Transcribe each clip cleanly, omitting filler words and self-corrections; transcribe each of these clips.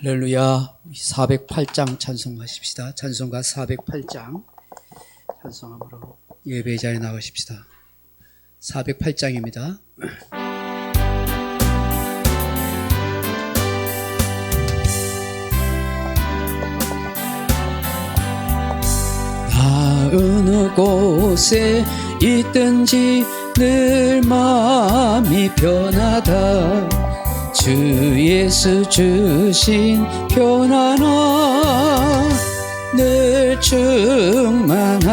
할렐루야. 408장 찬송하십시다. 찬송가 408장 찬송함으로 예배 자리에 나가십시다. 408장입니다. 나 어느 곳에 있든지 늘 마음이 변하다. 주 예수 주신 편안함 늘 충만하도다.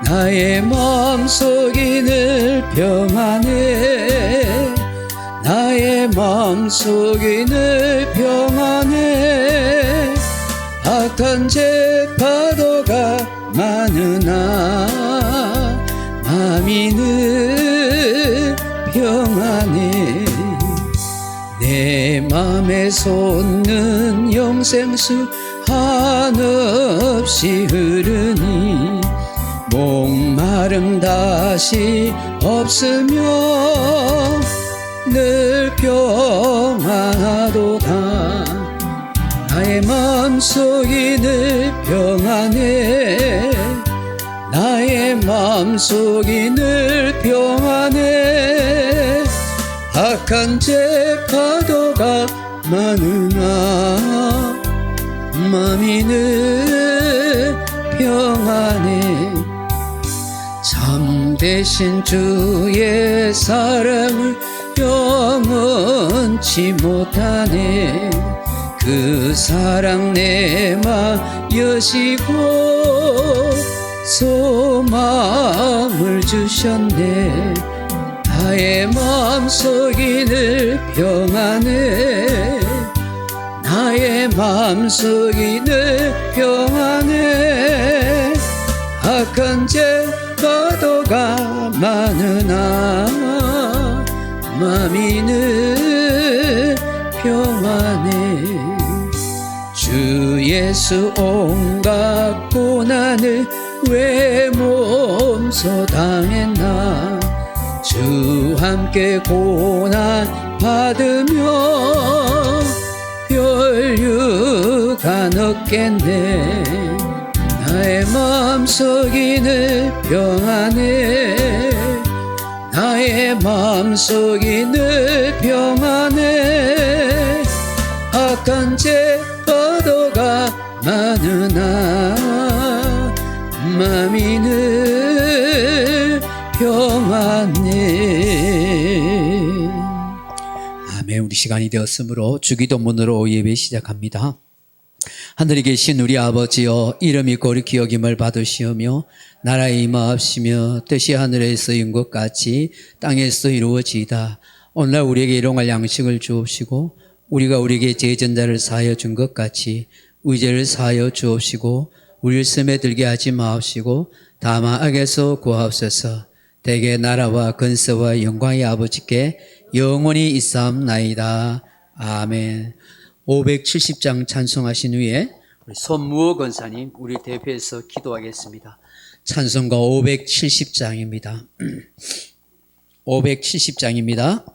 나의 마음속이 늘 평안해. 나의 마음속이 늘 평안해. 악한 죄 파도가 많으나 마음이 늘 평안해. 내 맘에 솟는 영생수 한없이 흐르니 목마름 다시 없으며 늘 평안하도다. 나의 마음속이 늘 평안해. 나의 마음속이 늘 평안해. 악한 죄 파도가 많으나 마음이 늘 평안해. 참되신 주의 사랑을 영원치 못하네. 그 사랑 내 맘 여시고 소망을 주셨네. 나의 마음속이 늘 평안해. 나의 마음속이 늘 평안해. 악한 죄 파도가 많으나 마음이 늘 평안해. 주 예수 온갖 고난을 왜 몸소 당했나. 주 함께 고난 받으며 혈류가 넣겠네. 나의 마음속이 늘 평안해. 나의 마음속이 늘 평안해. 악한 죄 파도가 많으나 마음이 늘 평안해. 아멘. 우리 시간이 되었으므로 주기도문으로 예배 시작합니다. 하늘에 계신 우리 아버지여, 이름이 거룩히 여김을 받으시오며 나라에 임하옵시며 뜻이 하늘에서 이룬 것 같이 땅에서 이루어지이다. 오늘날 우리에게 일용할 양식을 주옵시고 우리가 우리에게 죄전자를 사하여 준 것 같이 의죄를 사하여 주옵시고 우리를 심에 들게 하지 마옵시고 다만 악에서 구하옵소서. 대개 나라와 근세와 영광의 아버지께 영원히 있사옵나이다. 아멘. 570장 찬송하신 후에 우리 손무호 권사님 우리 대표해서 기도하겠습니다. 찬송가 570장입니다. 570장입니다.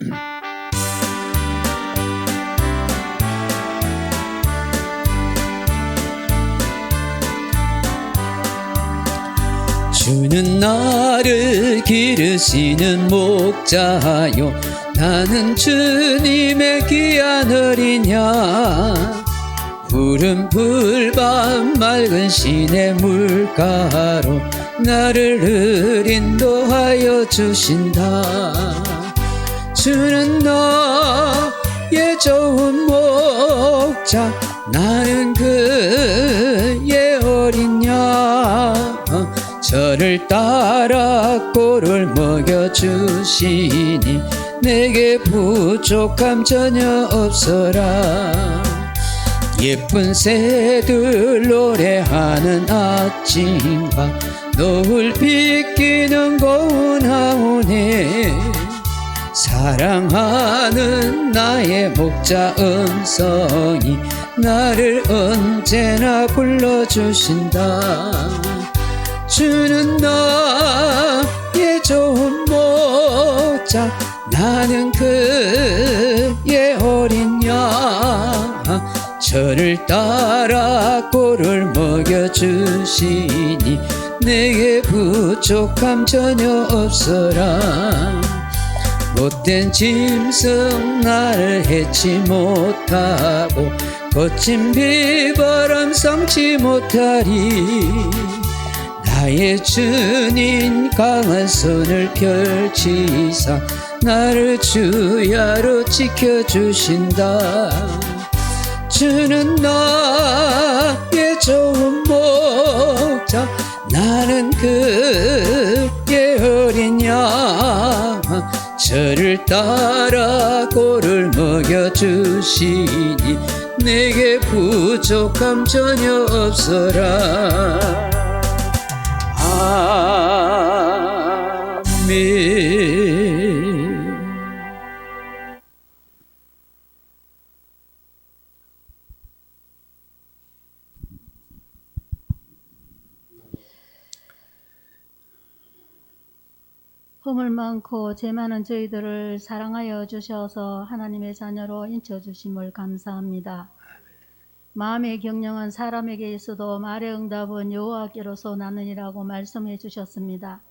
주는 나를 기르시는 목자요, 나는 주님의 귀한 어린양. 푸른 풀밭 맑은 시내 물가로 나를 늘 인도하여 주신다. 주는 나의 좋은 목자, 나는 그의 어린 양. 저를 따라 꼴을 먹여주시니 내게 부족함 전혀 없어라. 예쁜 새들 노래하는 아침과 노을 비끼는 고운 하오네. 사랑하는 나의 목자 음성이 나를 언제나 불러주신다. 주는 나의 좋은 목자, 나는 그의 어린 양. 저를 따라 꼴을 먹여주시니 내게 부족함 전혀 없어라. 못된 짐승 나를 해치 못하고 거친 비바람 삼지 못하리. 나의 주님 강한 손을 펼치사 나를 주야로 지켜주신다. 주는 나의 좋은 목자, 나는 그의 어린 양. 저를 따라 꼴을 먹여주시니 내게 부족함 전혀 없어라. 아멘. 허물 많고 죄 많은 저희들을 사랑하여 주셔서 하나님의 자녀로 인쳐주심을 감사합니다. 마음의 경영은 사람에게 있어도 말의 응답은 여호와께로서 나느니라고 말씀해 주셨습니다.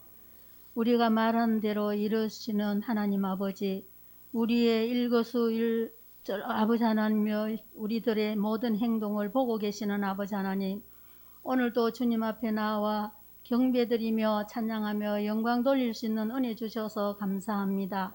우리가 말하는 대로 이루시는 하나님 아버지, 우리의 일거수일절 아버지 하나님이여 우리들의 모든 행동을 보고 계시는 아버지 하나님, 오늘도 주님 앞에 나와 경배드리며 찬양하며 영광 돌릴 수 있는 은혜 주셔서 감사합니다.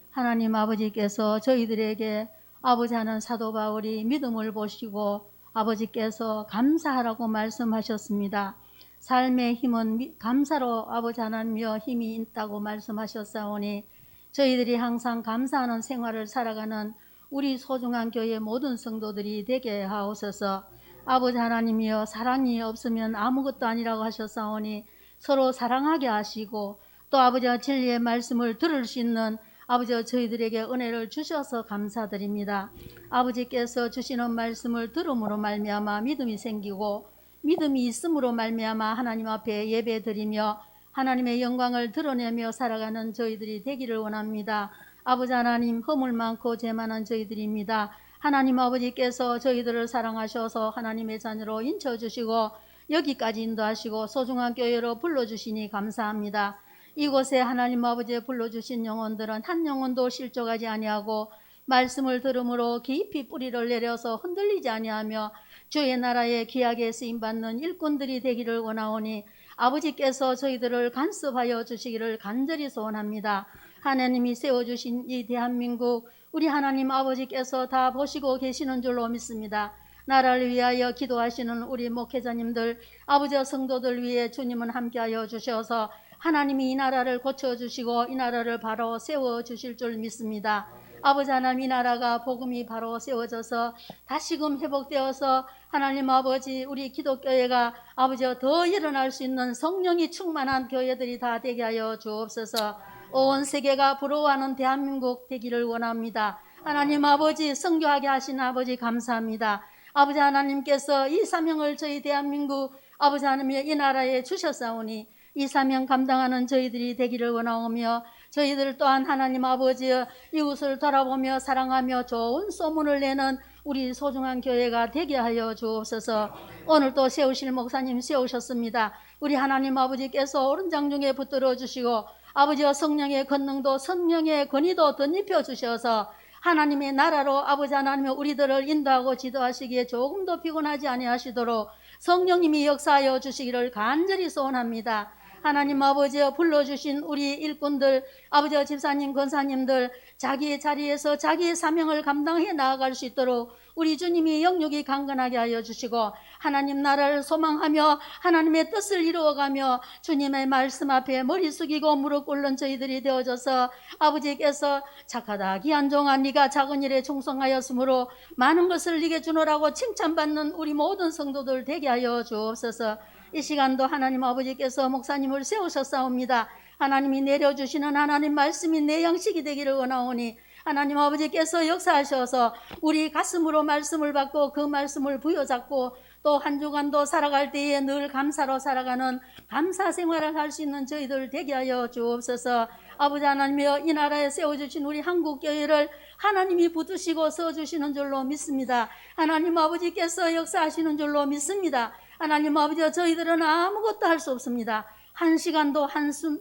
하나님 아버지께서 저희들에게 아버지 하는 사도 바울이 믿음을 보시고 아버지께서 감사하라고 말씀하셨습니다. 삶의 힘은 감사로 아버지 하나님이여 힘이 있다고 말씀하셨사오니 저희들이 항상 감사하는 생활을 살아가는 우리 소중한 교회 모든 성도들이 되게 하옵소서. 아버지 하나님이여 사랑이 없으면 아무것도 아니라고 하셨사오니 서로 사랑하게 하시고 또 아버지와 진리의 말씀을 들을 수 있는 아버지와 저희들에게 은혜를 주셔서 감사드립니다. 아버지께서 주시는 말씀을 들음으로 말미암아 믿음이 생기고 믿음이 있음으로 말미암아 하나님 앞에 예배드리며 하나님의 영광을 드러내며 살아가는 저희들이 되기를 원합니다. 아버지 하나님, 허물 많고 죄 많은 저희들입니다. 하나님 아버지께서 저희들을 사랑하셔서 하나님의 자녀로 인쳐주시고 여기까지 인도하시고 소중한 교회로 불러주시니 감사합니다. 이곳에 하나님 아버지에 불러주신 영혼들은 한 영혼도 실족하지 아니하고 말씀을 들음으로 깊이 뿌리를 내려서 흔들리지 아니하며 주의 나라에 귀하게 쓰임받는 일꾼들이 되기를 원하오니 아버지께서 저희들을 간섭하여 주시기를 간절히 소원합니다. 하나님이 세워주신 이 대한민국 우리 하나님 아버지께서 다 보시고 계시는 줄로 믿습니다. 나라를 위하여 기도하시는 우리 목회자님들, 아버지와 성도들 위해 주님은 함께하여 주셔서 하나님이 이 나라를 고쳐주시고 이 나라를 바로 세워주실 줄 믿습니다. 아버지 하나님, 이 나라가 복음이 바로 세워져서 다시금 회복되어서 하나님 아버지 우리 기독교회가 아버지와 더 일어날 수 있는 성령이 충만한 교회들이 다 되게 하여 주옵소서. 온 세계가 부러워하는 대한민국 되기를 원합니다. 하나님 아버지 선교하게 하신 아버지 감사합니다. 아버지 하나님께서 이 사명을 저희 대한민국 아버지 하나님의 이 나라에 주셨사오니 이 사명 감당하는 저희들이 되기를 원하오며 저희들 또한 하나님 아버지의 이웃을 돌아보며 사랑하며 좋은 소문을 내는 우리 소중한 교회가 되게 하여 주옵소서. 오늘 또 세우실 목사님 세우셨습니다. 우리 하나님 아버지께서 오른장 중에 붙들어 주시고 아버지와 성령의 권능도 성령의 권위도 덧입혀 주셔서 하나님의 나라로 아버지 하나님의 우리들을 인도하고 지도하시기에 조금도 피곤하지 아니하시도록 성령님이 역사하여 주시기를 간절히 소원합니다. 하나님 아버지여 불러주신 우리 일꾼들, 아버지와 집사님, 권사님들 자기의 자리에서 자기의 사명을 감당해 나아갈 수 있도록 우리 주님이 영육이 강건하게 하여 주시고 하나님 나라를 소망하며 하나님의 뜻을 이루어가며 주님의 말씀 앞에 머리 숙이고 무릎 꿇는 저희들이 되어져서 아버지께서 착하다 귀한 종아 네가 작은 일에 충성하였으므로 많은 것을 네게 주노라고 칭찬받는 우리 모든 성도들 되게 하여 주옵소서. 이 시간도 하나님 아버지께서 목사님을 세우셨사옵니다. 하나님이 내려주시는 하나님 말씀이 내 양식이 되기를 원하오니 하나님 아버지께서 역사하셔서 우리 가슴으로 말씀을 받고 그 말씀을 부여잡고 또 한 주간도 살아갈 때에 늘 감사로 살아가는 감사 생활을 할 수 있는 저희들 되게 하여 주옵소서. 아버지 하나님이여, 이 나라에 세워주신 우리 한국교회를 하나님이 붙드시고 서주시는 줄로 믿습니다. 하나님 아버지께서 역사하시는 줄로 믿습니다. 하나님 아버지여, 저희들은 아무것도 할 수 없습니다. 한 시간도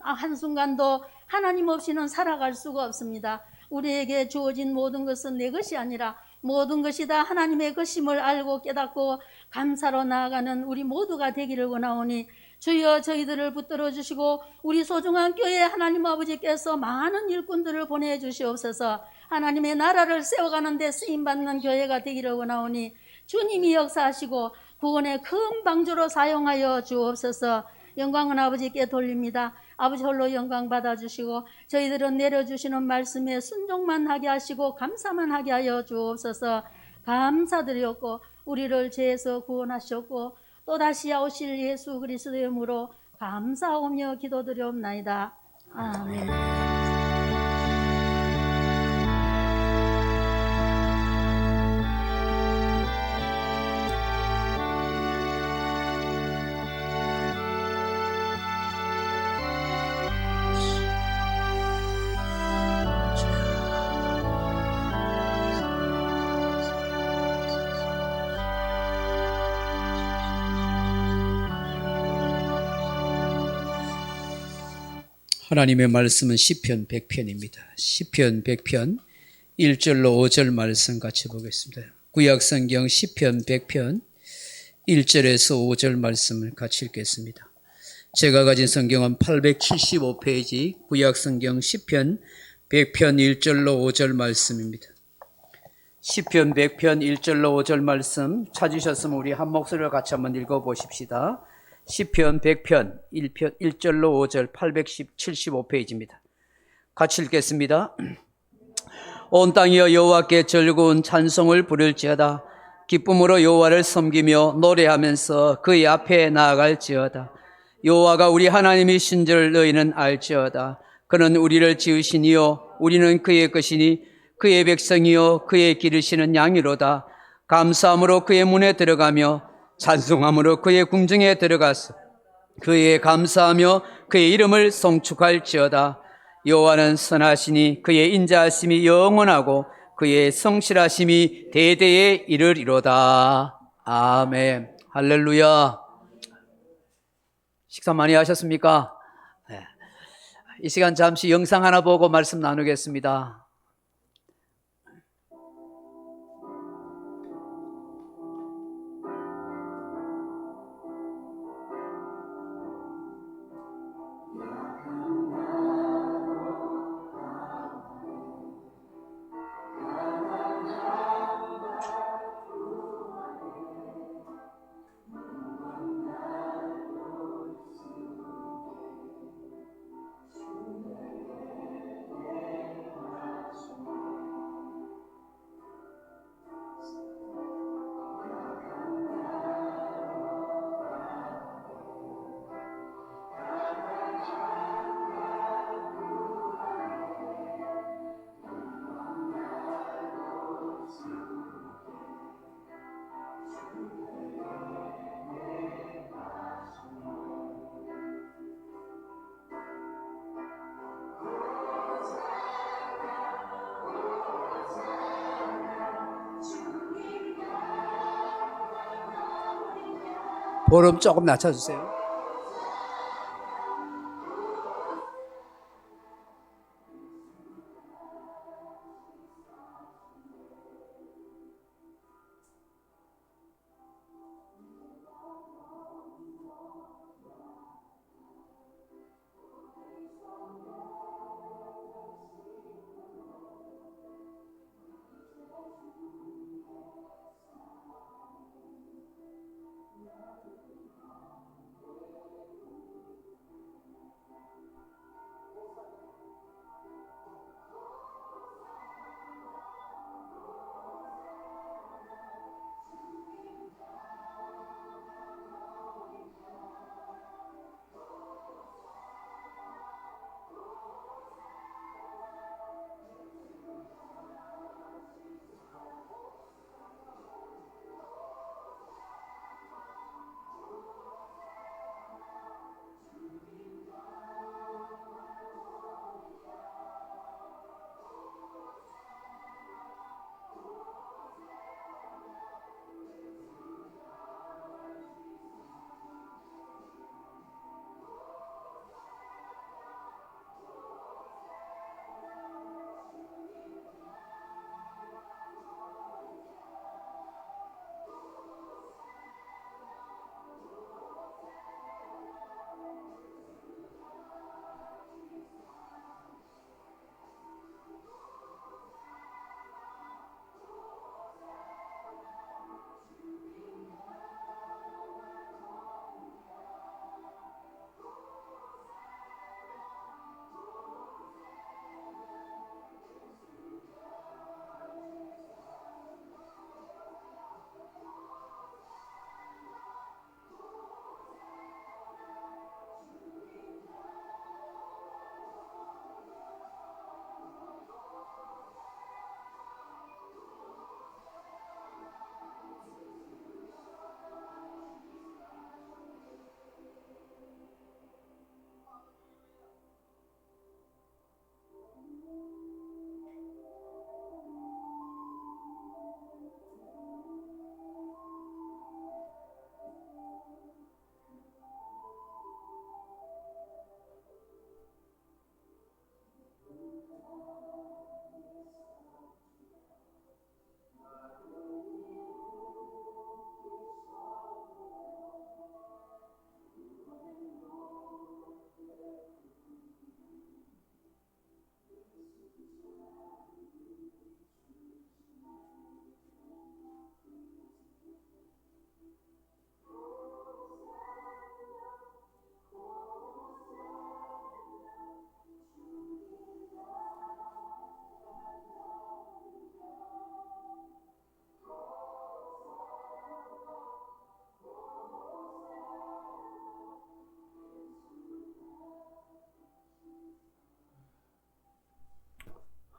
한순간도 하나님 없이는 살아갈 수가 없습니다. 우리에게 주어진 모든 것은 내 것이 아니라 모든 것이 다 하나님의 것임을 알고 깨닫고 감사로 나아가는 우리 모두가 되기를 원하오니 주여, 저희들을 붙들어 주시고 우리 소중한 교회 하나님 아버지께서 많은 일꾼들을 보내주시옵소서. 하나님의 나라를 세워가는 데 쓰임받는 교회가 되기를 원하오니 주님이 역사하시고 구원의 큰 방주로 사용하여 주옵소서. 영광은 아버지께 돌립니다. 아버지 홀로 영광 받아주시고 저희들은 내려주시는 말씀에 순종만 하게 하시고 감사만 하게 하여 주옵소서. 감사드렸고 우리를 죄에서 구원하셨고 또다시 오실 예수 그리스도의 이름으로 감사하오며 기도드리옵나이다. 아멘. 하나님의 말씀은 시편 100편입니다. 시편 100편 1절로 5절 말씀 같이 보겠습니다. 구약성경 시편 100편 1절에서 5절 말씀을 같이 읽겠습니다. 제가 가진 성경은 875페이지 구약성경 시편 100편 1절로 5절 말씀입니다. 시편 100편 1절로 5절 말씀 찾으셨으면 우리 한 목소리로 같이 한번 읽어보십시다. 시편 100편 1절로 5절 875페이지입니다. 같이 읽겠습니다. 온 땅이여 여호와께 즐거운 찬송을 부를지어다. 기쁨으로 여호와를 섬기며 노래하면서 그의 앞에 나아갈지어다. 여호와가 우리 하나님이신 줄 너희는 알지어다. 그는 우리를 지으시니요 우리는 그의 것이니 그의 백성이요 그의 기르시는 양이로다. 감사함으로 그의 문에 들어가며 찬송함으로 그의 궁정에 들어가서 그의 감사하며 그의 이름을 송축할지어다. 여호와는 선하시니 그의 인자하심이 영원하고 그의 성실하심이 대대에 이르리로다. 아멘. 할렐루야. 식사 많이 하셨습니까? 네. 이 시간 잠시 영상 하나 보고 말씀 나누겠습니다. 볼음 조금 낮춰주세요.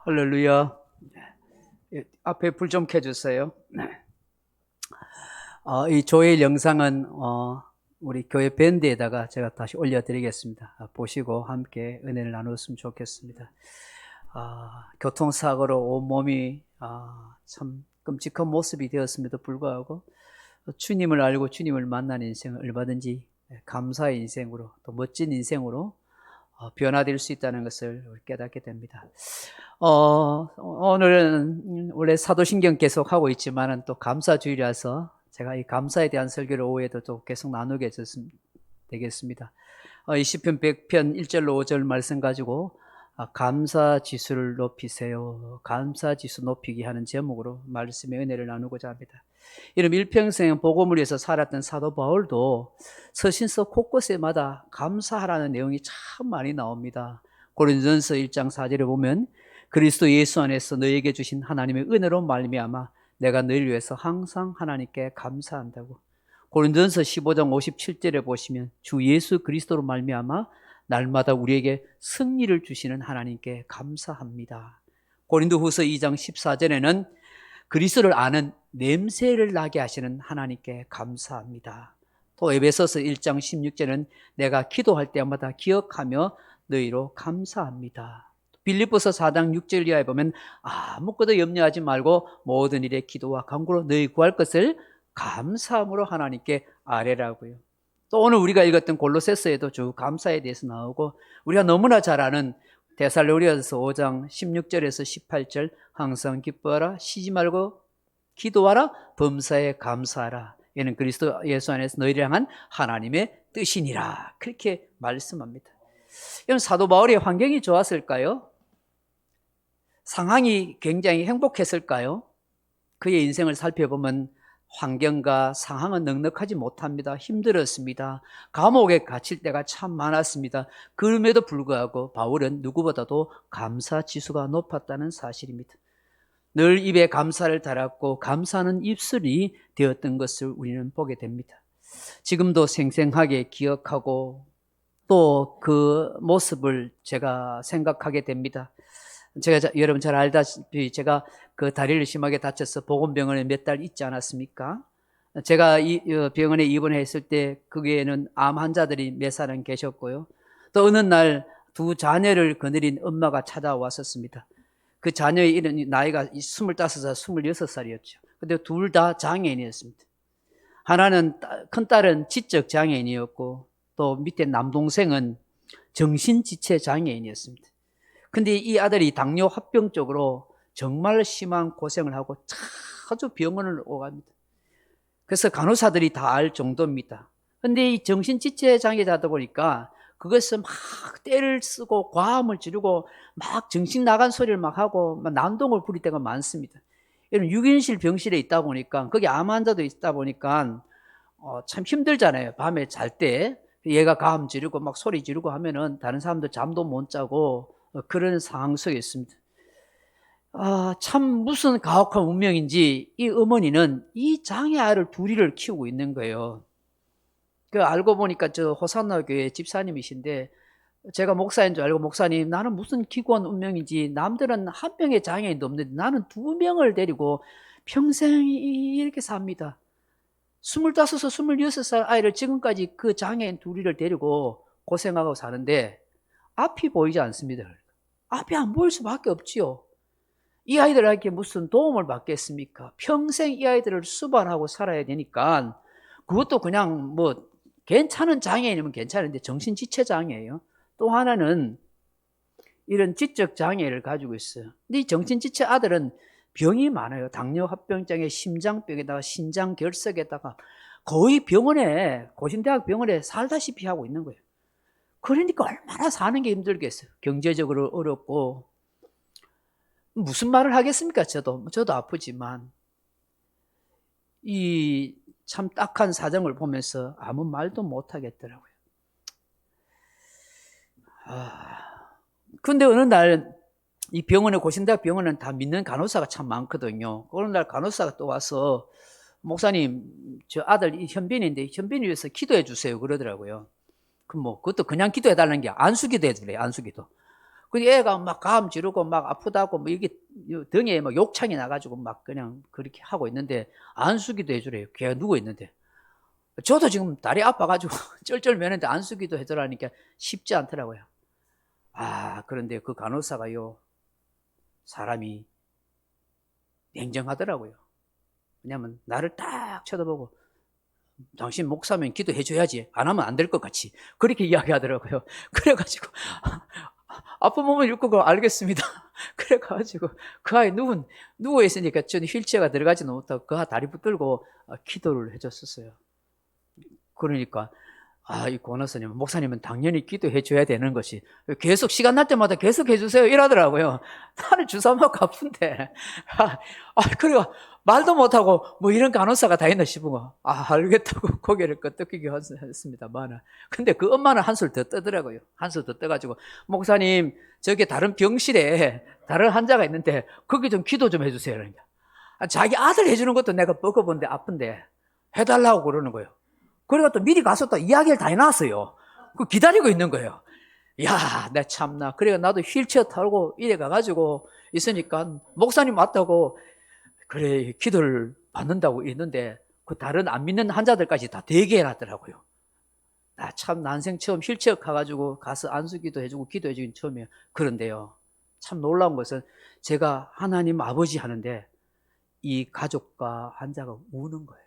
할렐루야. 앞에 불 좀 켜주세요. 이 조엘 영상은 우리 교회 밴드에다가 제가 다시 올려드리겠습니다. 보시고 함께 은혜를 나눴으면 좋겠습니다. 교통사고로 온몸이 참 끔찍한 모습이 되었음에도 불구하고 주님을 알고 주님을 만난 인생은 얼마든지 감사의 인생으로 또 멋진 인생으로 변화될 수 있다는 것을 깨닫게 됩니다. 오늘은 원래 사도신경 계속 하고 있지만은 또 감사주일이라서 제가 이 감사에 대한 설교를 오후에도 또 계속 나누게 되겠습니다. 이 시편 100편 1절로 5절 말씀 가지고 감사 지수를 높이세요. 감사 지수 높이기 하는 제목으로 말씀의 은혜를 나누고자 합니다. 이런 일평생 복음을 위해서 살았던 사도 바울도 서신서 곳곳에마다 감사하라는 내용이 참 많이 나옵니다. 고린도전서 1장 4절에 보면 그리스도 예수 안에서 너에게 주신 하나님의 은혜로 말미암아 내가 너희를 위해서 항상 하나님께 감사한다고. 고린도전서 15장 57절에 보시면 주 예수 그리스도로 말미암아 날마다 우리에게 승리를 주시는 하나님께 감사합니다. 고린도후서 2장 14절에는 그리스도를 아는 냄새를 나게 하시는 하나님께 감사합니다. 또 에베소서 1장 16절은 내가 기도할 때마다 기억하며 너희로 감사합니다. 빌립보서 4장 6절 이하에 보면 아무것도 염려하지 말고 모든 일에 기도와 간구로 너희 구할 것을 감사함으로 하나님께 아뢰라고요. 또 오늘 우리가 읽었던 골로새서에도 주 감사에 대해서 나오고 우리가 너무나 잘 아는 데살로니가서 5장 16절에서 18절 항상 기뻐하라 쉬지 말고 기도하라 범사에 감사하라 이는 그리스도 예수 안에서 너희를 향한 하나님의 뜻이니라 그렇게 말씀합니다. 이런 사도 바울의 환경이 좋았을까요? 상황이 굉장히 행복했을까요? 그의 인생을 살펴보면 환경과 상황은 넉넉하지 못합니다. 힘들었습니다. 감옥에 갇힐 때가 참 많았습니다. 그럼에도 불구하고 바울은 누구보다도 감사 지수가 높았다는 사실입니다. 늘 입에 감사를 달았고 감사하는 입술이 되었던 것을 우리는 보게 됩니다. 지금도 생생하게 기억하고 또 그 모습을 제가 생각하게 됩니다. 제가 여러분 잘 알다시피 제가 그 다리를 심하게 다쳐서 보건병원에 몇 달 있지 않았습니까? 제가 이 병원에 입원했을 때 거기에는 암 환자들이 몇 사람 계셨고요. 또 어느 날 두 자녀를 거느린 엄마가 찾아왔었습니다. 그 자녀의 이런 나이가 25살, 26살이었죠. 근데 둘 다 장애인이었습니다. 하나는 큰딸은 지적 장애인이었고 또 밑에 남동생은 정신지체 장애인이었습니다. 근데 이 아들이 당뇨 합병 쪽으로 정말 심한 고생을 하고 자주 병원을 오갑니다. 그래서 간호사들이 다 알 정도입니다. 근데 이 정신지체 장애자다 보니까 그것을 막 떼를 쓰고 과음을 지르고 막 정신 나간 소리를 막 하고 막 난동을 부릴 때가 많습니다. 이런 6인실 병실에 있다 보니까 거기 암 환자도 있다 보니까 참 힘들잖아요. 밤에 잘 때 얘가 가음 지르고 막 소리 지르고 하면은 다른 사람들 잠도 못 자고 그런 상황 속에 있습니다. 참 무슨 가혹한 운명인지 이 어머니는 이 장애 아이를 둘이를 키우고 있는 거예요. 그 알고 보니까 저 호산나 교회 집사님이신데 제가 목사인 줄 알고 목사님 나는 무슨 기구한 운명인지 남들은 한 명의 장애인도 없는데 나는 2명을 데리고 평생 이렇게 삽니다. 25살, 26살 아이를 지금까지 그 장애인 둘이를 데리고 고생하고 사는데 앞이 보이지 않습니다. 앞이 안 보일 수밖에 없지요. 이 아이들에게 무슨 도움을 받겠습니까? 평생 이 아이들을 수발하고 살아야 되니까 그것도 그냥 뭐 괜찮은 장애인이면 괜찮은데 정신지체 장애예요. 또 하나는 이런 지적 장애를 가지고 있어요. 근데 이 정신지체 아들은 병이 많아요. 당뇨 합병장애, 심장병에다가 신장결석에다가 거의 병원에 고신대학 병원에 살다시피 하고 있는 거예요. 그러니까 얼마나 사는 게 힘들겠어요. 경제적으로 어렵고 무슨 말을 하겠습니까? 저도 아프지만 이 참 딱한 사정을 보면서 아무 말도 못 하겠더라고요. 근데 어느 날 이 병원에 고신대학 병원은 다 믿는 간호사가 참 많거든요. 어느 날 간호사가 또 와서 목사님 저 아들 현빈인데 현빈을 위해서 기도해 주세요 그러더라고요. 그것도 그냥 기도해 달라는 게 안수기도 해주래요. 안수기도. 그 애가 막 감 지르고 막 아프다고 뭐 이게 등에 막 욕창이 나가지고 막 그냥 그렇게 하고 있는데 안수기도 해주래요. 걔가 누워 있는데. 저도 지금 다리 아파가지고 쩔쩔매는데 안수기도 해주라니까 쉽지 않더라고요. 그런데 그 간호사가요, 사람이 냉정하더라고요. 왜냐면 나를 딱 쳐다보고 당신 목사면 기도해줘야지 안 하면 안 될 것 같이 그렇게 이야기하더라고요. 그래가지고 아픈 몸을 읽고 그 알겠습니다. 그래가지고 그 아이 누워 있으니까 저는 휠체어가 들어가지는 못하고 그 아이 다리 붙들고 기도를 해줬었어요. 그러니까 이 권호사님, 목사님은 당연히 기도해 줘야 되는 것이 계속 시간 날 때마다 계속 해주세요 이러더라고요. 나는 주사 맞고 아픈데 그래가 말도 못하고 뭐 이런 간호사가 다 있나 싶은 거 알겠다고 고개를 끄덕이게 했습니다만 근데 그 엄마는 한술 더 떠더라고요. 한술 더 떠가지고 목사님 저기 다른 병실에 다른 환자가 있는데 거기 좀 기도 좀 해주세요. 그러니까 자기 아들 해주는 것도 내가 먹어본데 아픈데 해달라고 그러는 거예요. 그래가 또 미리 가서 또 이야기를 다 해놨어요. 그 기다리고 있는 거예요. 야, 내 참나. 그래가 나도 휠체어 타고 이래 가가지고 있으니까 목사님 왔다고 그래 기도를 받는다고 있는데 그 다른 안 믿는 환자들까지 다 대기해놨더라고요. 나 참 난생 처음 휠체어 가가지고 가서 안수기도 해주고 기도해주긴 처음이에요. 그런데요, 참 놀라운 것은 제가 하나님 아버지 하는데 이 가족과 환자가 우는 거예요.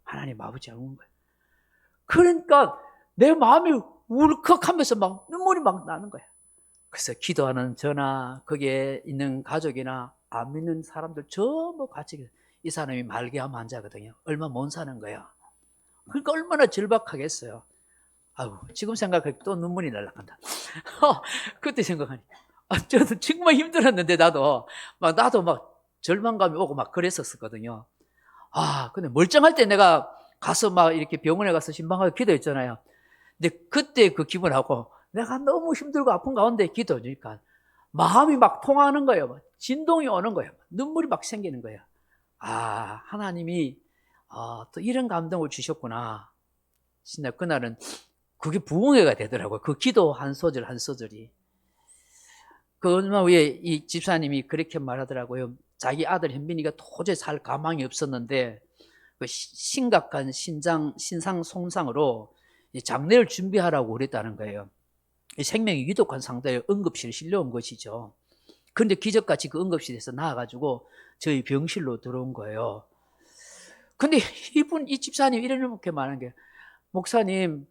하나님 아버지가 우는 거예요. 그러니까 내 마음이 울컥하면서 막 눈물이 막 나는 거야. 그래서 기도하는 저나 거기에 있는 가족이나 안 믿는 사람들 전부 같이 이 사람이 말기암 환자거든요. 얼마 못 사는 거야. 그러니까 얼마나 절박하겠어요. 지금 생각하니까 또 눈물이 날라간다. 그때 생각하니까 저도 정말 힘들었는데 나도 막 절망감이 오고 막 그랬었거든요. 근데 멀쩡할 때 내가 가서 막 이렇게 병원에 가서 신방하게 기도했잖아요. 근데 그때 그 기분하고 내가 너무 힘들고 아픈 가운데 기도하니까 마음이 막 통하는 거예요. 막 진동이 오는 거예요. 눈물이 막 생기는 거예요. 하나님이 또 이런 감동을 주셨구나. 진짜 그날은 그게 부흥회가 되더라고요. 그 기도 한 소절 한 소절이. 그 얼마 후에 이 집사님이 그렇게 말하더라고요. 자기 아들 현빈이가 도저히 살 가망이 없었는데 그 심각한 신상 손상으로 장례를 준비하라고 그랬다는 거예요. 생명이 위독한 상태에 응급실에 실려온 것이죠. 그런데 기적같이 그 응급실에서 나와가지고 저희 병실로 들어온 거예요. 근데 이 집사님 이렇게 말한 게, 목사님,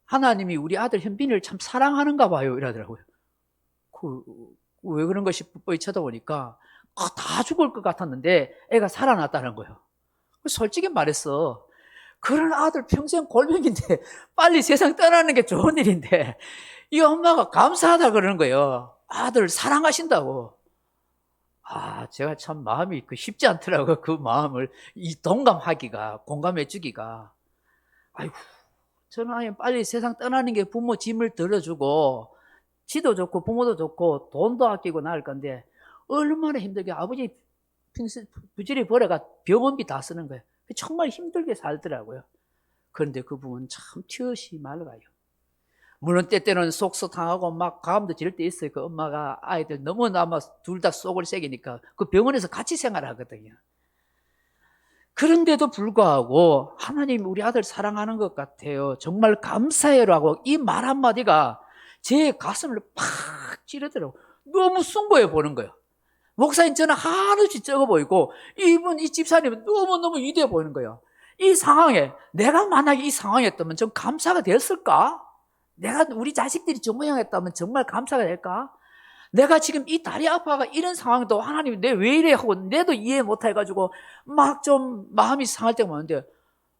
하나님이 우리 아들 현빈이를 참 사랑하는가 봐요. 이러더라고요. 왜 그런가 싶어 쳐다보니까 다 죽을 것 같았는데 애가 살아났다는 거예요. 솔직히 말했어. 그런 아들 평생 골병인데 빨리 세상 떠나는 게 좋은 일인데 이 엄마가 감사하다 그러는 거예요. 아들 사랑하신다고. 제가 참 마음이 쉽지 않더라고요. 그 마음을 동감하기가, 공감해주기가. 아이고, 저는 아예 빨리 세상 떠나는 게 부모 짐을 덜어주고 지도 좋고 부모도 좋고 돈도 아끼고 나을 건데 얼마나 힘들게 아버지 평생 부지런히 벌어가 병원비 다 쓰는 거예요. 정말 힘들게 살더라고요. 그런데 그 부분은 참 튀엇이 맑아요. 물론 때때는 속속상하고 막 가음도 지를 때 있어요. 그 엄마가 아이들 너무나 둘 다 속을 새기니까 그 병원에서 같이 생활하거든요. 그런데도 불구하고 하나님 우리 아들 사랑하는 것 같아요. 정말 감사해라고 이 말 한마디가 제 가슴을 팍 찌르더라고요. 너무 숭고해 보는 거예요. 목사님 저는 한없이 적어 보이고 이 집사님은 너무너무 위대해 보이는 거예요. 이 상황에 내가 만약에 이 상황이었다면 좀 감사가 됐을까? 내가 우리 자식들이 저 모양이었다면 정말 감사가 될까? 내가 지금 이 다리 아파가 이런 상황도 하나님이 내 왜 이래 하고 내도 이해 못 해가지고 막 좀 마음이 상할 때가 많은데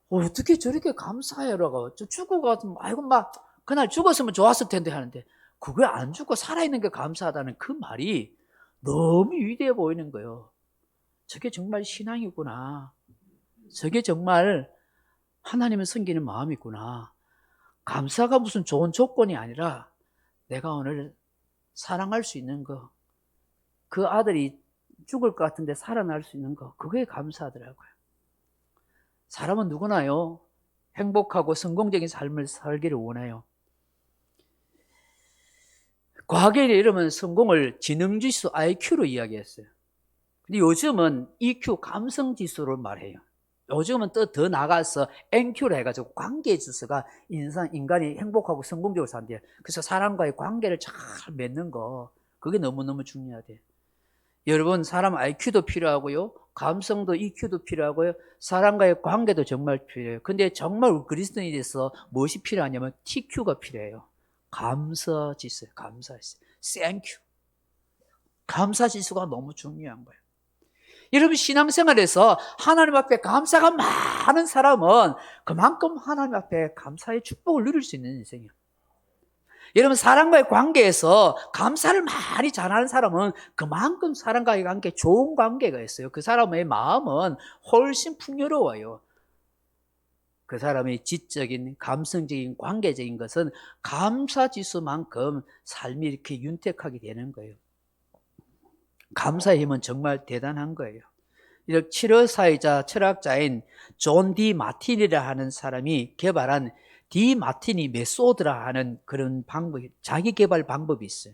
어떻게 저렇게 감사해라고 저 죽어가지고 아이고 막 그날 죽었으면 좋았을 텐데 하는데 그게 안 죽고 살아있는 게 감사하다는 그 말이 너무 위대해 보이는 거예요. 저게 정말 신앙이구나. 저게 정말 하나님을 섬기는 마음이구나. 감사가 무슨 좋은 조건이 아니라 내가 오늘 사랑할 수 있는 거, 그 아들이 죽을 것 같은데 살아날 수 있는 거, 그게 감사하더라고요. 사람은 누구나요, 행복하고 성공적인 삶을 살기를 원해요. 과거에 이러면 성공을 지능지수 IQ로 이야기했어요. 근데 요즘은 EQ 감성지수로 말해요. 요즘은 또 더 나가서 NQ로 해가지고 관계지수가 인간이 행복하고 성공적으로 산대요. 그래서 사람과의 관계를 잘 맺는 거, 그게 너무너무 중요하대요. 여러분, 사람 IQ도 필요하고요, 감성도 EQ도 필요하고요, 사람과의 관계도 정말 필요해요. 근데 정말 우리 그리스도인이 돼서 무엇이 필요하냐면 TQ가 필요해요. 감사지수, 감사지수, Thank you. 감사지수가 너무 중요한 거예요. 여러분, 신앙생활에서 하나님 앞에 감사가 많은 사람은 그만큼 하나님 앞에 감사의 축복을 누릴 수 있는 인생이에요. 여러분, 사람과의 관계에서 감사를 많이 잘하는 사람은 그만큼 사람과의 관계, 좋은 관계가 있어요. 그 사람의 마음은 훨씬 풍요로워요. 그 사람의 지적인, 감성적인, 관계적인 것은 감사지수만큼 삶이 이렇게 윤택하게 되는 거예요. 감사의 힘은 정말 대단한 거예요. 이렇게 치료사이자 철학자인 존 디 마틴이라 하는 사람이 개발한 디 마티니 메소드라 하는 그런 방법이, 자기 개발 방법이 있어요.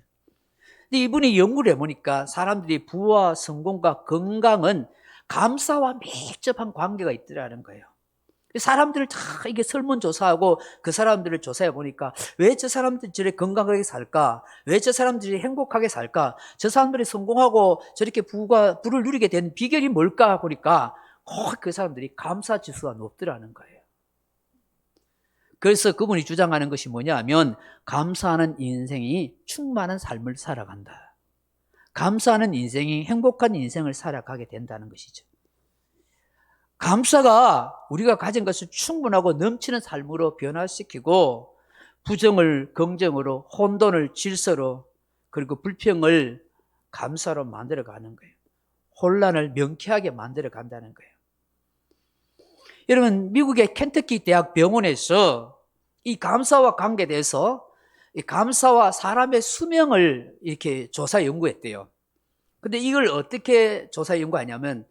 근데 이분이 연구를 해보니까 사람들이 부와 성공과 건강은 감사와 밀접한 관계가 있더라는 거예요. 사람들을 다 이게 설문조사하고 그 사람들을 조사해 보니까 왜 저 사람들이 저렇게 건강하게 살까? 왜 저 사람들이 행복하게 살까? 저 사람들이 성공하고 저렇게 부를 누리게 된 비결이 뭘까? 보니까 그 사람들이 감사 지수가 높더라는 거예요. 그래서 그분이 주장하는 것이 뭐냐 하면 감사하는 인생이 충만한 삶을 살아간다. 감사하는 인생이 행복한 인생을 살아가게 된다는 것이죠. 감사가 우리가 가진 것을 충분하고 넘치는 삶으로 변화시키고 부정을 긍정으로, 혼돈을 질서로, 그리고 불평을 감사로 만들어가는 거예요. 혼란을 명쾌하게 만들어간다는 거예요. 여러분, 미국의 켄터키 대학 병원에서 이 감사와 관계돼서 이 감사와 사람의 수명을 이렇게 조사 연구했대요. 근데 이걸 어떻게 조사 연구하냐면,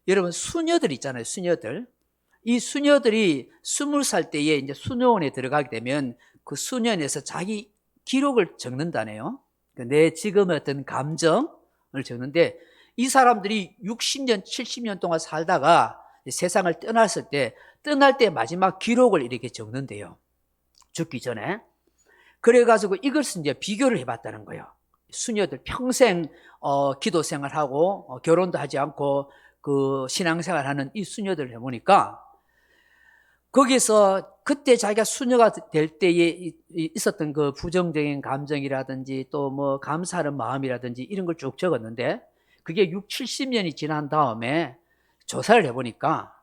여러분, 수녀들 있잖아요, 수녀들. 이 수녀들이 20살 때에 이제 수녀원에 들어가게 되면 그 수녀원에서 자기 기록을 적는다네요. 내 지금의 어떤 감정을 적는데, 이 사람들이 60년, 70년 동안 살다가 세상을 떠날 때 마지막 기록을 이렇게 적는데요. 죽기 전에. 그래가지고 이것을 이제 비교를 해봤다는 거예요. 수녀들 평생 기도 생활하고 결혼도 하지 않고 그 신앙생활하는 이 수녀들을 해보니까 거기서 그때 자기가 수녀가 될 때에 있었던 그 부정적인 감정이라든지 또 뭐 감사하는 마음이라든지 이런 걸 쭉 적었는데, 그게 6, 70년이 지난 다음에 조사를 해보니까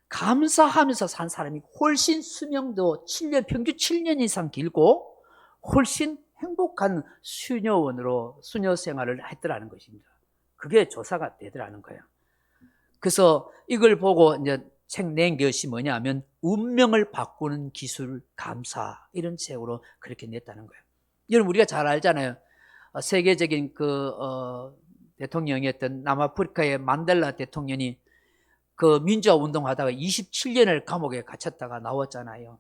감사하면서 산 사람이 훨씬 수명도 7년, 평균 7년 이상 길고 훨씬 행복한 수녀원으로 수녀 생활을 했더라는 것입니다. 그게 조사가 되더라는 거예요. 그래서 이걸 보고 이제 책 낸 것이 뭐냐 하면 운명을 바꾸는 기술 감사, 이런 책으로 그렇게 냈다는 거예요. 여러분, 우리가 잘 알잖아요. 세계적인 대통령이었던 남아프리카의 만델라 대통령이 그 민주화 운동하다가 27년을 감옥에 갇혔다가 나왔잖아요.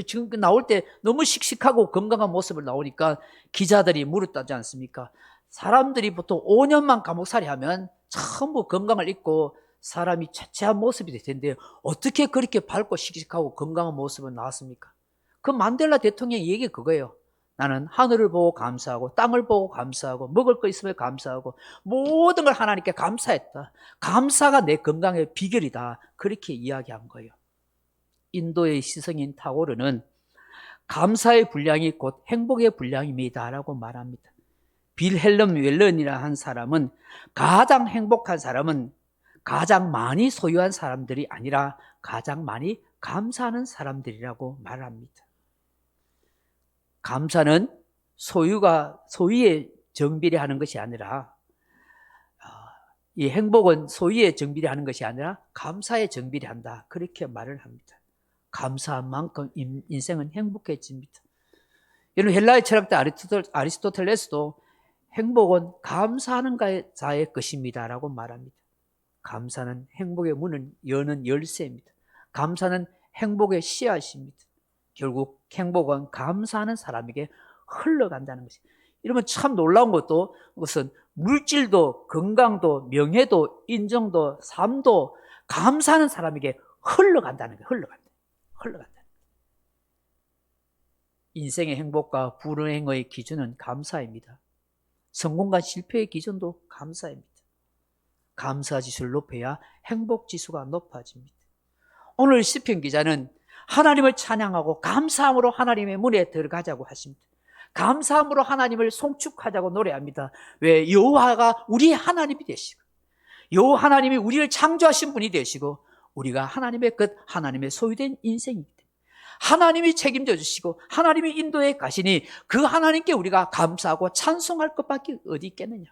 지금 나올 때 너무 씩씩하고 건강한 모습을 나오니까 기자들이 물었다지 않습니까? 사람들이 보통 5년만 감옥살이 하면 전부 건강을 잃고 사람이 자체한 모습이 될 텐데 어떻게 그렇게 밝고 씩씩하고 건강한 모습은 나왔습니까? 그 만델라 대통령의 얘기 그거예요. 나는 하늘을 보고 감사하고 땅을 보고 감사하고 먹을 거 있으면 감사하고 모든 걸 하나님께 감사했다. 감사가 내 건강의 비결이다. 그렇게 이야기한 거예요. 인도의 시성인 타고르는 감사의 분량이 곧 행복의 분량입니다 라고 말합니다. 빌헬름 웰런이라 한 사람은 가장 행복한 사람은 가장 많이 소유한 사람들이 아니라 가장 많이 감사하는 사람들이라고 말합니다. 감사는 소유에 정비례하는 것이 아니라, 이 행복은 소유에 정비례하는 것이 아니라 감사에 정비례한다, 그렇게 말을 합니다. 감사한 만큼 인생은 행복해집니다. 여러분, 헬라의 철학자 아리스토텔레스도 행복은 감사하는 자의 것입니다 라고 말합니다. 감사는 행복의 문을 여는 열쇠입니다. 감사는 행복의 씨앗입니다. 결국 행복은 감사하는 사람에게 흘러간다는 것입니다. 이러면 참 놀라운 것은 물질도 건강도 명예도 인정도 삶도 감사하는 사람에게 흘러간다는 거예요. 흘러간다. 인생의 행복과 불행의 기준은 감사입니다. 성공과 실패의 기준도 감사입니다. 감사 지수를 높여야 행복 지수가 높아집니다. 오늘 시편 기자는 하나님을 찬양하고 감사함으로 하나님의 문에 들어가자고 하십니다. 감사함으로 하나님을 송축하자고 노래합니다. 왜? 여호와가 우리의 하나님이 되시고 여호와 하나님이 우리를 창조하신 분이 되시고 우리가 하나님의 것, 하나님의 소유된 인생입니다. 하나님이 책임져 주시고 하나님이 인도해 가시니 그 하나님께 우리가 감사하고 찬송할 것밖에 어디 있겠느냐.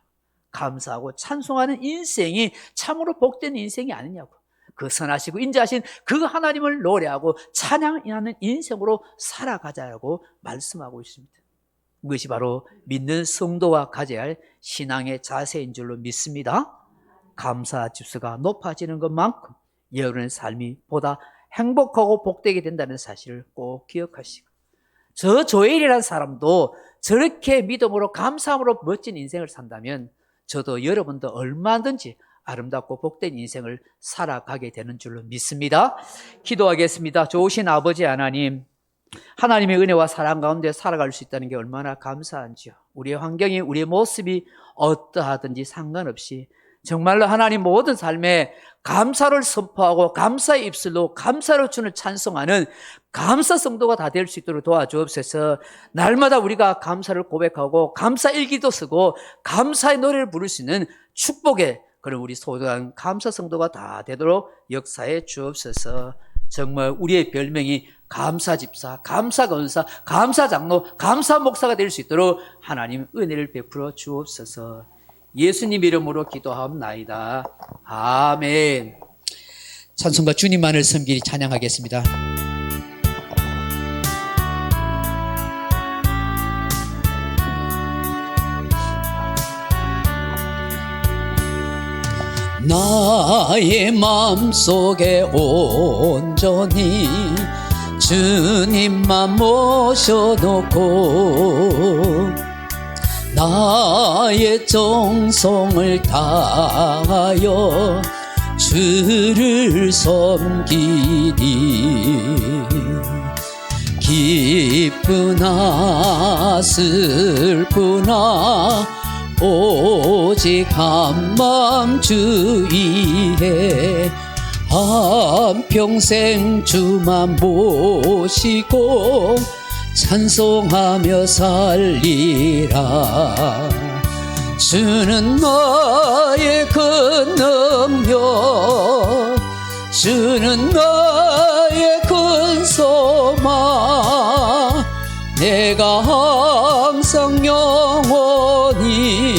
감사하고 찬송하는 인생이 참으로 복된 인생이 아니냐고. 그 선하시고 인자하신 그 하나님을 노래하고 찬양하는 인생으로 살아가자고 말씀하고 있습니다. 이것이 바로 믿는 성도와 가져야 할 신앙의 자세인 줄로 믿습니다. 감사 지수가 높아지는 것만큼 여러분의 삶이 보다 행복하고 복되게 된다는 사실을 꼭 기억하시고, 저 조엘이라는 사람도 저렇게 믿음으로 감사함으로 멋진 인생을 산다면 저도 여러분도 얼마든지 아름답고 복된 인생을 살아가게 되는 줄로 믿습니다. 기도하겠습니다. 좋으신 아버지 하나님, 하나님의 은혜와 사랑 가운데 살아갈 수 있다는 게 얼마나 감사한지요. 우리의 환경이, 우리의 모습이 어떠하든지 상관없이 정말로 하나님 모든 삶에 감사를 선포하고 감사의 입술로 감사로 주는 찬송하는 감사 성도가 다 될 수 있도록 도와주옵소서. 날마다 우리가 감사를 고백하고 감사 일기도 쓰고 감사의 노래를 부를 수 있는 축복의 그런 우리 소중한 감사 성도가 다 되도록 역사해 주옵소서. 정말 우리의 별명이 감사 집사, 감사 권사, 감사 장로, 감사 목사가 될 수 있도록 하나님 은혜를 베풀어 주옵소서. 예수님 이름으로 기도하옵나이다. 아멘. 찬송가 주님만을 섬기리 찬양하겠습니다. 나의 마음속에 온전히 주님만 모셔놓고 나의 정성을 다하여 주를 섬기리. 기쁘나 슬프나 오직 한마음 주위에 한평생 주만 모시고 찬송하며 살리라. 주는 나의 큰 능력, 주는 나의 큰 소망, 내가 항상 영원히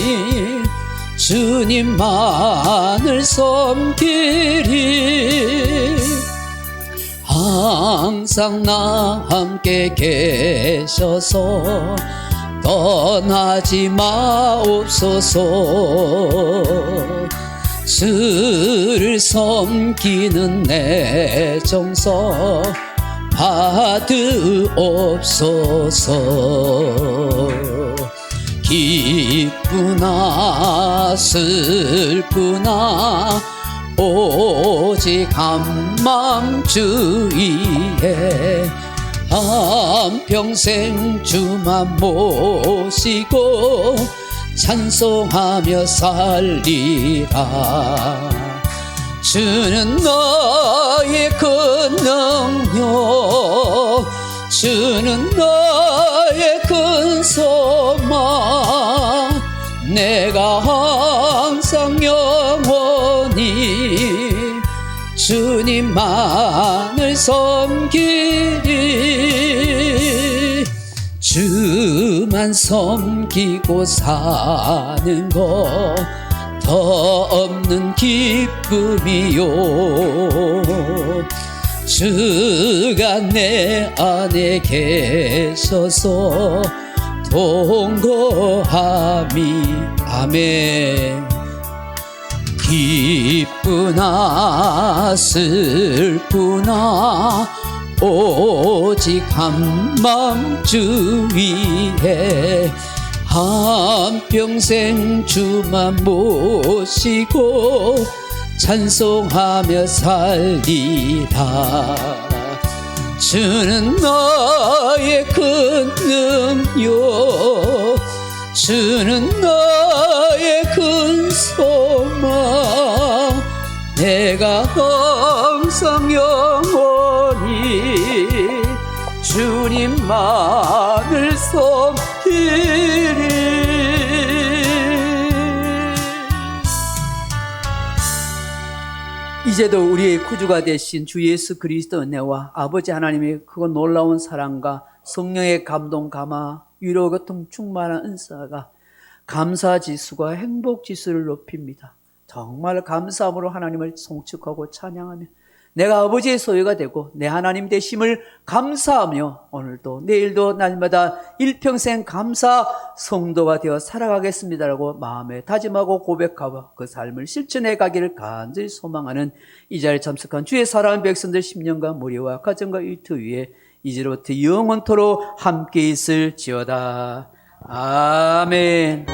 주님만을 섬기리. 항상 나 함께 계셔서 떠나지 마옵소서. 주를 섬기는 내 정성 받으옵소서. 기쁘나 슬프나 오직 한마음 주위에 한평생 주만 모시고 찬송하며 살리라. 주는 나의 큰 능력, 주는 나의 큰 소망, 내가 항상 영원히 주님만을 섬기리. 주만 섬기고 사는 것 더 없는 기쁨이요. 주가 내 안에 계셔서 동거함이. 아멘. 기쁘나 슬프나 오직 한마음 주위에 한평생 주만 모시고 찬송하며 살리라. 주는 나의 큰 능력, 주는 나의 큰 소망, 내가 항상 영원히 주님만을 섬기리. 이제도 우리의 구주가 되신 주 예수 그리스도 은혜와 아버지 하나님의 그 놀라운 사랑과 성령의 감동 감화 위로 고통 충만한 은사가 감사지수가 행복지수를 높입니다. 정말 감사함으로 하나님을 송축하고 찬양하며 내가 아버지의 소유가 되고 내 하나님 되심을 감사하며 오늘도 내일도 날마다 일평생 감사 성도가 되어 살아가겠습니다라고 마음에 다짐하고 고백하고 그 삶을 실천해 가기를 간절히 소망하는 이 자리에 참석한 주의 사랑하는 백성들 10년간 무리와 가정과 일터 위에 이제로부터 영원토록 함께 있을지어다. 아멘.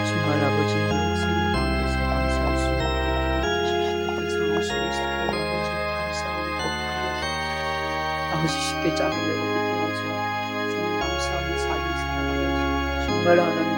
정말 아버지 생일 가운데서 감사할 수 있는 주십시오. 상황 속에서 아버지 감사하고 고백하겠습니다. 아버지 쉽게 짬을 내고 믿어오지 주님 감사하며 삶이 살아가겠습니다. 정말 하나님